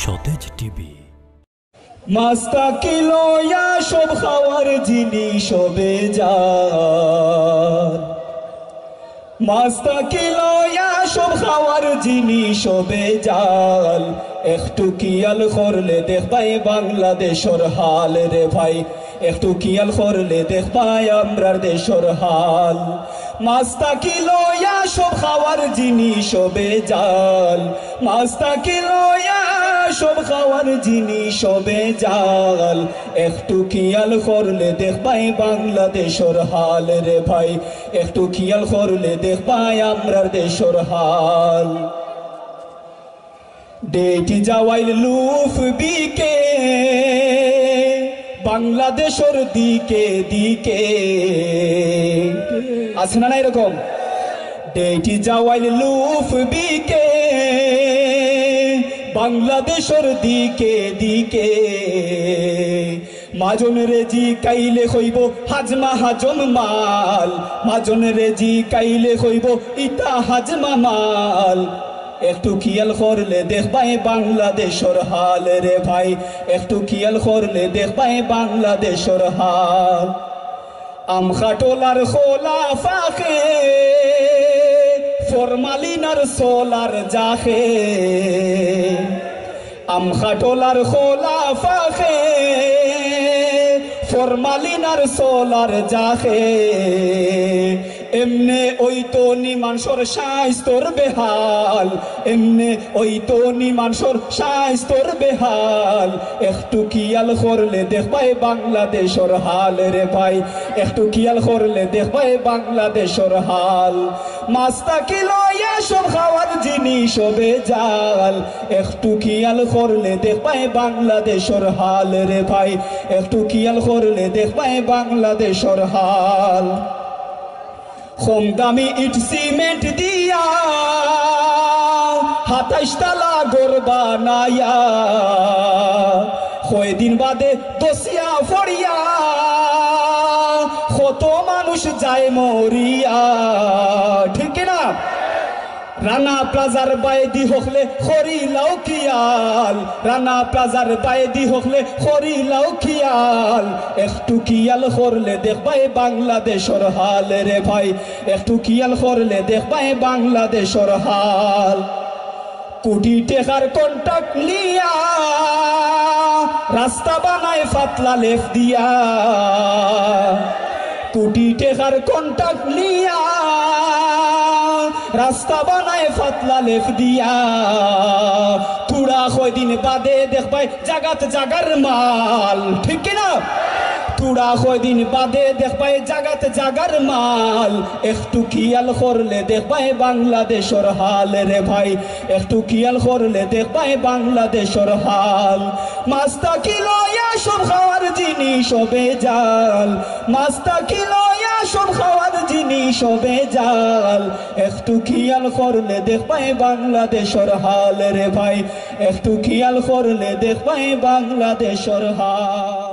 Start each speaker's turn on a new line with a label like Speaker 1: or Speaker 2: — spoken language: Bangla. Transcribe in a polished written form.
Speaker 1: সতেজ টিভি।
Speaker 2: মাস্তাকি লয়া সব খাওয়ার জিনিস হবে যার, মাস্তাকি লয়া সব খাওয়ার জিনিস হবে জাল। একটু কিয়াল করলে দেখবাই বাংলাদেশের হাল রে ভাই, একটু কিয়াল করলে দেখবাই আমরার দেশের হাল। মাস্তাকি লয়া সব খাওয়ার জিনিস হবে জাল, মাস্তাকি লয়া সব খাওয়ার জিনিস হবে জাল। একটু কিয়াল করলে দেখবাই বাংলাদেশের হাল রে ভাই, একটু কিয়াল করলে দেখবাই আমরার দেশের হাল। ডেটি যাওয়াইল লুফ বিকে বাংলাদেশের দিকে দিকে, আছে না এরকম? ডেটি যাওয়াইল লুফ বিকে বাংলাদেশের দিকে দিকে। মাজন রেজি কাইলে হইব হাজমা হাজম মাল, মাজন রেজি কাইলে হইব ইটা হাজমা মাল। একটু কিয়াল করলে দেখবাই বাংলাদেশের হাল রে ভাই, একটু কিয়াল করলে দেখবাই বাংলাদেশের হাল। আম খাটোলার খোলা ফাঁকে ফরমালিনার সোলার জাখে, আম খাটোলার খোলা ফাঁকে ফরমালিনার সোলার জাখে। এমনে ওই তো নিমানসর স্বাস্থ্যর বেহাল, এমনে ওই তো নিমানসর স্বাস্থ্যর বেহাল। একটু কিয়াল করলে দেখবাই বাংলাদেশের হাল রে ভাই, একটু কিয়াল করলে দেখবাই বাংলাদেশের হাল। মাস্তাকি লয়া সব খাওয়ার জিনিস হবে জাল, একটু কিয়াল করলে দেখবাই বাংলাদেশের হাল রে ভাই, একটু কিয়াল করলে দেখবাই বাংলাদেশের হাল। কম দামি ইট সিমেন্ট দিয়া ২৭ তালা ঘর বানায়া, কয়দিন বাদে দোষিয়া ফড়িয়া কত মানুষ যায় মরিয়া, ঠিক না? রানা প্লাজার বাইদি হকলে খরি লাও খিয়াল, রানা প্লাজার বাইদি হকলে খরি লাও খিয়াল। একটু কিয়াল করলে দেখবাই বাংলাদেশের হাল রে ভাই, একটু কিয়াল করলে দেখবাই বাংলাদেশের হাল। কোটি টাকার কন্ট্রাক্ট লিয়া রাস্তা বানায় ফাতলা লেফ দিয়া, কোটি টাকার কন্ট্রাক্ট লিয়া রাস্তা বানায় ফাতলা লেফ দিয়া। থোড়া কয়দিন বাদে দেখবাই জাগাত জাগার মাল, ঠিক কিনা? থোড়া কয়দিন বাদে দেখবাই জাগাত জাগার মাল। একটু কিয়াল করলে দেখবাই বাংলাদেশের হাল রে ভাই, একটু কিয়াল করলে দেখবাই বাংলাদেশের হাল। মাস্তাকি লয়া সব খাওয়ার জিনিস হবে জাল, মাস্তাকি লয়া সব খাওয়ার জিনিস হবে জাল। একটু খেয়াল করলে দেখবাই বাংলাদেশের হাল রে ভাই, একটু খেয়াল করলে দেখবাই বাংলাদেশের হাল।